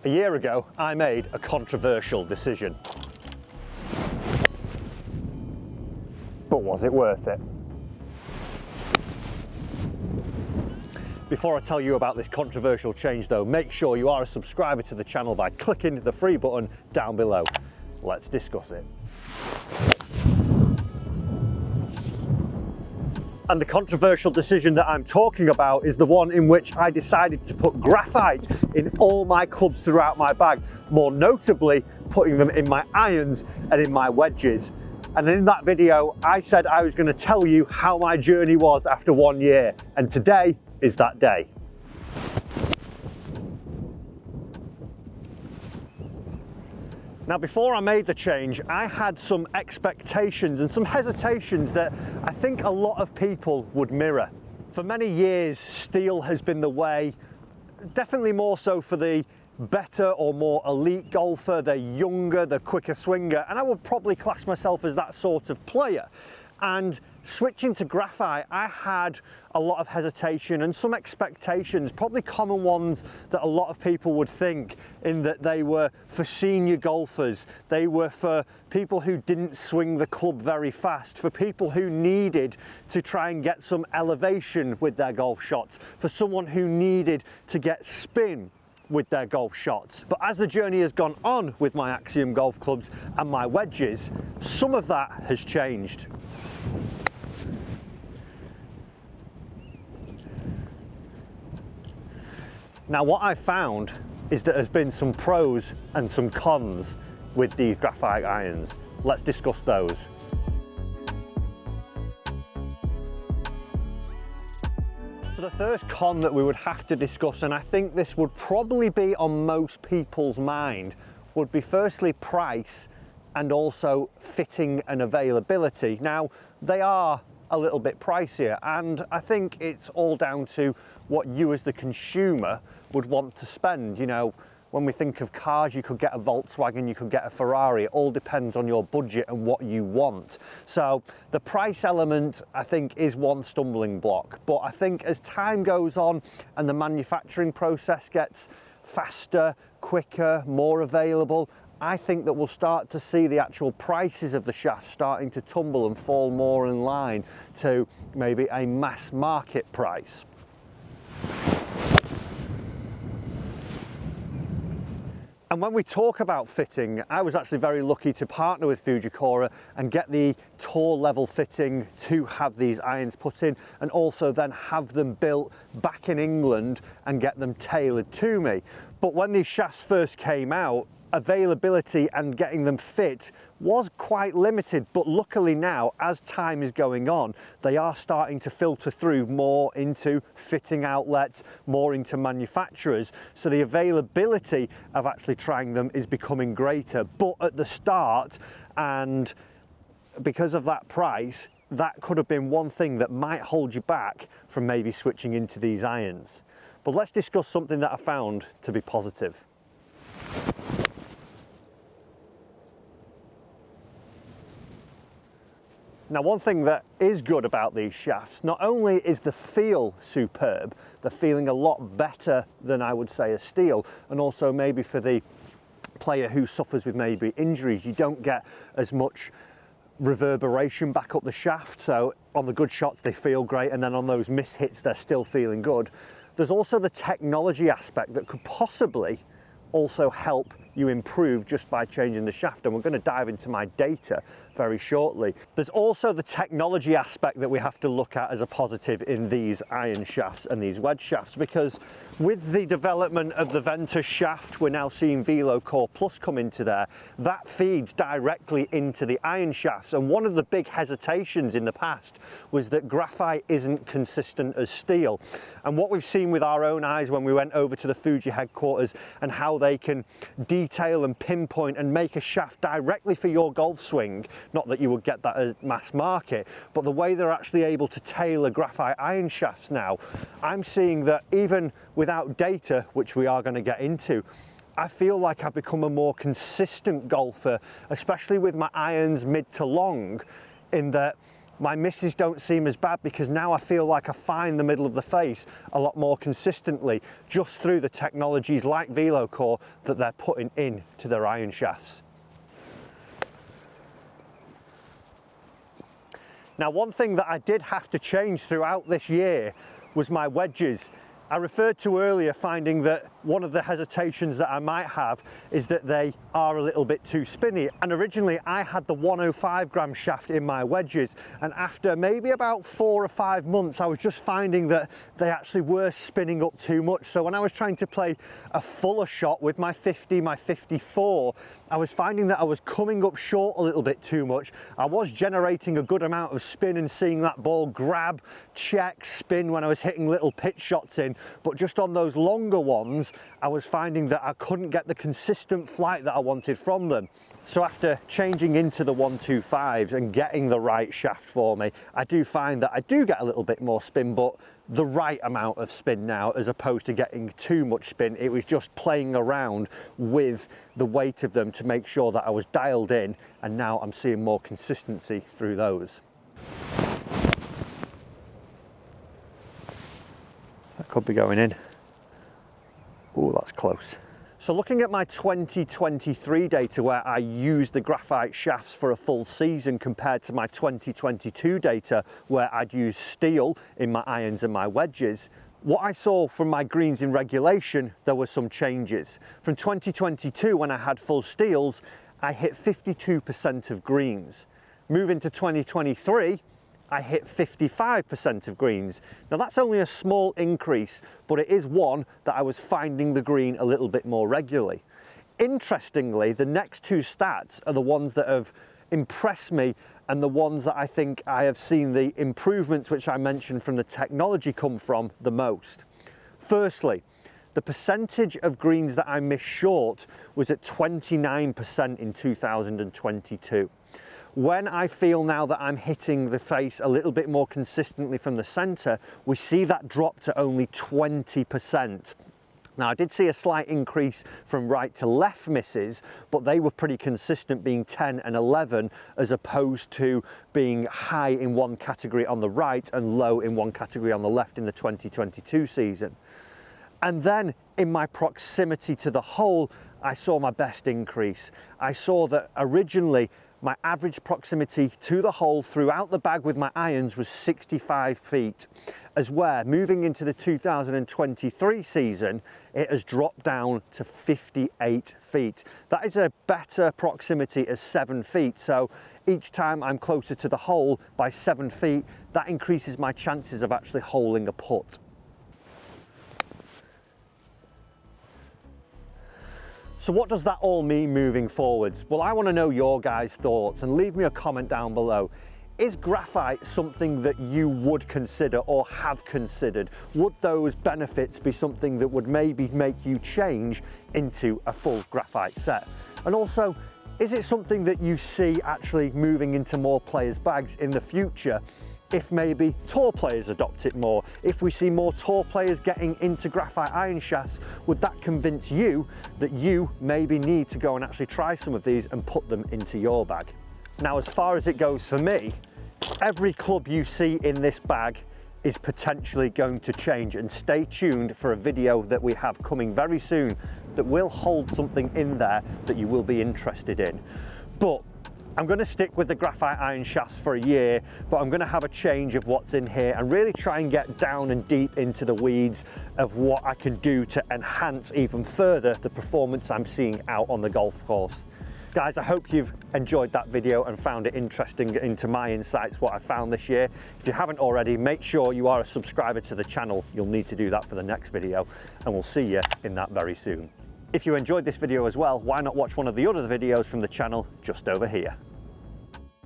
A year ago, I made a controversial decision. But was it worth it? Before I tell you about this controversial change though, make sure you are a subscriber to the channel by clicking the free button down below. Let's discuss it. And the controversial decision that I'm talking about is the one in which I decided to put graphite in all my clubs throughout my bag, more notably putting them in my irons and in my wedges. And in that video, I said I was going to tell you how my journey was after 1 year, and today is that day. Now, before I made the change, I had some expectations and some hesitations that I think a lot of people would mirror. For many years, steel has been the way, definitely more so for the better or more elite golfer, the younger, the quicker swinger, and I would probably class myself as that sort of player. And switching to graphite, I had a lot of hesitation and some expectations, probably common ones that a lot of people would think, in that they were for senior golfers, they were for people who didn't swing the club very fast, for people who needed to try and get some elevation with their golf shots, for someone who needed to get spin with their golf shots. But as the journey has gone on with my Axiom golf clubs and my wedges, some of that has changed. Now, what I've found is that there's been some pros and some cons with these graphite irons. Let's discuss those. So the first con that we would have to discuss, and I think this would probably be on most people's mind, would be firstly price and also fitting and availability. Now, they are a little bit pricier, and I think it's all down to what you as the consumer would want to spend. You know, when we think of cars, you could get a Volkswagen, you could get a Ferrari. It all depends on your budget and what you want. So the price element, I think, is one stumbling block. But I think as time goes on and the manufacturing process gets faster, quicker, more available, I think that we'll start to see the actual prices of the shafts starting to tumble and fall more in line to maybe a mass market price. And when we talk about fitting, I was actually very lucky to partner with Fujikura and get the tour level fitting to have these irons put in, and also then have them built back in England and get them tailored to me. But when these shafts first came out, availability and getting them fit was quite limited, but luckily now, as time is going on, they are starting to filter through more into fitting outlets, more into manufacturers, so the availability of actually trying them is becoming greater. But at the start, and because of that price, that could have been one thing that might hold you back from maybe switching into these irons. But let's discuss something that I found to be positive. Now, one thing that is good about these shafts, not only is the feel superb, they're feeling a lot better than I would say a steel, and also maybe for the player who suffers with maybe injuries, you don't get as much reverberation back up the shaft. So on the good shots, they feel great, and then on those miss hits, they're still feeling good. There's also the technology aspect that could possibly also help you improve just by changing the shaft, and we're going to dive into my data very shortly. There's also the technology aspect that we have to look at as a positive in these iron shafts and these wedge shafts, because with the development of the Ventus shaft, we're now seeing Velo Core Plus come into there. That feeds directly into the iron shafts, and one of the big hesitations in the past was that graphite isn't consistent as steel. And what we've seen with our own eyes when we went over to the Fuji headquarters and how they can detail and pinpoint and make a shaft directly for your golf swing, not that you would get that at mass market, but the way they're actually able to tailor graphite iron shafts now, I'm seeing that even without data, which we are going to get into, I feel like I've become a more consistent golfer, especially with my irons mid to long, in that My misses don't seem as bad because now I feel like I find the middle of the face a lot more consistently just through the technologies like VeloCore that they're putting into their iron shafts. Now, one thing that I did have to change throughout this year was my wedges. I referred to earlier finding that one of the hesitations that I might have is that they are a little bit too spinny. And originally I had the 105 gram shaft in my wedges, and after maybe about 4 or 5 months I was just finding that they actually were spinning up too much. So when I was trying to play a fuller shot with my 50, my 54, I was finding that I was coming up short a little bit too much. I was generating a good amount of spin and seeing that ball grab, check, spin when I was hitting little pitch shots in, but just on those longer ones I was finding that I couldn't get the consistent flight that I wanted from them. So after changing into the 125s and getting the right shaft for me, I do find that I do get a little bit more spin, but the right amount of spin now, as opposed to getting too much spin. It was just playing around with the weight of them to make sure that I was dialed in, and now I'm seeing more consistency through those. That could be going in. Oh, that's close. So looking at my 2023 data where I used the graphite shafts for a full season compared to my 2022 data where I'd used steel in my irons and my wedges, what I saw from my greens in regulation, there were some changes. From 2022, when I had full steels, I hit 52% of greens. Moving to 2023, I hit 55% of greens. Now that's only a small increase, but it is one that I was finding the green a little bit more regularly. Interestingly, the next two stats are the ones that have impressed me and the ones that I think I have seen the improvements which I mentioned from the technology come from the most. Firstly, the percentage of greens that I missed short was at 29% in 2022. When I feel now that I'm hitting the face a little bit more consistently from the centre, we see that drop to only 20%. Now I did see a slight increase from right to left misses, but they were pretty consistent, being 10 and 11, as opposed to being high in one category on the right and low in one category on the left in the 2022 season. And then in my proximity to the hole, I saw my best increase. I saw that originally my average proximity to the hole throughout the bag with my irons was 65 feet, as where moving into the 2023 season, it has dropped down to 58 feet. That is a better proximity as 7 feet. So each time I'm closer to the hole by 7 feet, that increases my chances of actually holing a putt. So what does that all mean moving forwards? Well, I want to know your guys' thoughts, and leave me a comment down below. Is graphite something that you would consider or have considered? Would those benefits be something that would maybe make you change into a full graphite set? And also, is it something that you see actually moving into more players' bags in the future? If maybe tour players adopt it more, if we see more tour players getting into graphite iron shafts, would that convince you that you maybe need to go and actually try some of these and put them into your bag? Now, as far as it goes for me, every club you see in this bag is potentially going to change, and stay tuned for a video that we have coming very soon that will hold something in there that you will be interested in. But I'm going to stick with the graphite iron shafts for a year, but I'm going to have a change of what's in here and really try and get down and deep into the weeds of what I can do to enhance even further the performance I'm seeing out on the golf course. Guys, I hope you've enjoyed that video and found it interesting into my insights, what I found this year. If you haven't already, make sure you are a subscriber to the channel. You'll need to do that for the next video, and we'll see you in that very soon. If you enjoyed this video as well, why not watch one of the other videos from the channel just over here.